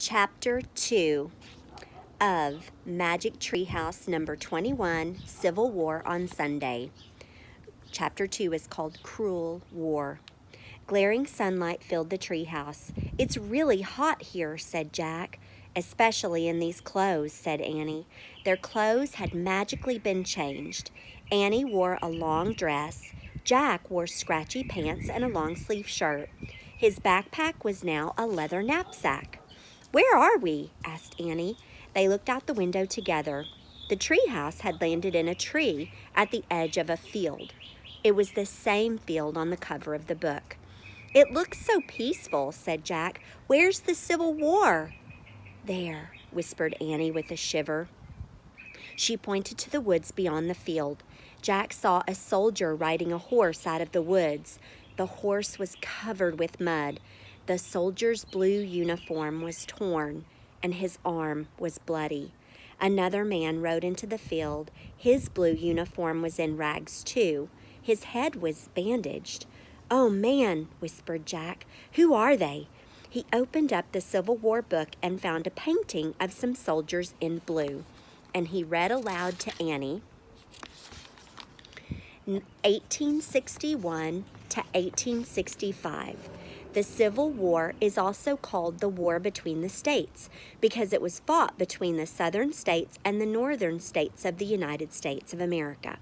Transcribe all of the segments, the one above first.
Chapter 2 of Magic Treehouse number 21, Civil War on Sunday. Chapter 2 is called Cruel War. Glaring sunlight filled the treehouse. "It's really hot here," said Jack. "Especially in these clothes," said Annie. Their clothes had magically been changed. Annie wore a long dress. Jack wore scratchy pants and a long-sleeve shirt. His backpack was now a leather knapsack. "Where are we?" asked Annie. They looked out the window together. The treehouse had landed in a tree at the edge of a field. It was the same field on the cover of the book. "It looks so peaceful," said Jack. "Where's the Civil War?" "There," whispered Annie with a shiver. She pointed to the woods beyond the field. Jack saw a soldier riding a horse out of the woods. The horse was covered with mud. The soldier's blue uniform was torn, and his arm was bloody. Another man rode into the field. His blue uniform was in rags too. His head was bandaged. "Oh, man," whispered Jack. "Who are they?" He opened up the Civil War book and found a painting of some soldiers in blue. And he read aloud to Annie, 1861 to 1865. The Civil War is also called the War Between the States because it was fought between the southern states and the northern states of the United States of America.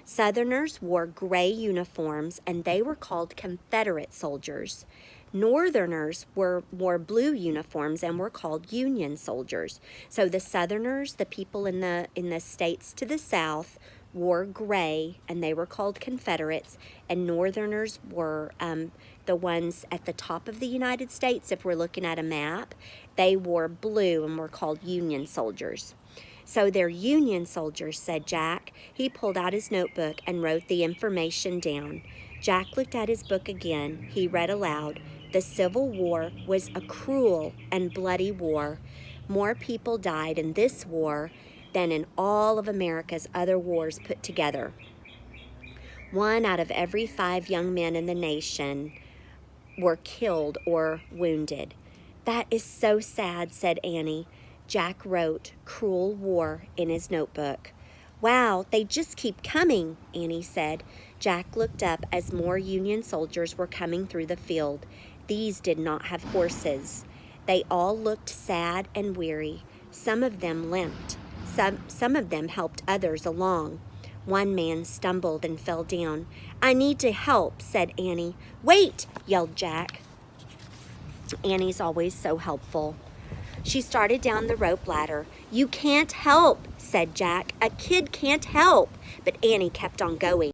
Southerners wore gray uniforms and they were called Confederate soldiers. Northerners wore blue uniforms and were called Union soldiers. So the Southerners, the people in the states to the south, wore gray and they were called Confederates, and Northerners were the ones at the top of the United States. If we're looking at a map, they wore blue and were called Union soldiers. "So they're Union soldiers," said Jack. He pulled out his notebook and wrote the information down. Jack looked at his book again. He read aloud, "The Civil War was a cruel and bloody war. More people died in this war than in all of America's other wars put together. 1 out of every 5 young men in the nation were killed or wounded." "That is so sad," said Annie. Jack wrote "Cruel War" in his notebook. "Wow, they just keep coming," Annie said. Jack looked up as more Union soldiers were coming through the field. These did not have horses. They all looked sad and weary. Some of them limped. Some of them helped others along. One man stumbled and fell down. "I need to help," said Annie. "Wait!" yelled Jack. Annie's always so helpful. She started down the rope ladder. "You can't help," said Jack. "A kid can't help." But Annie kept on going.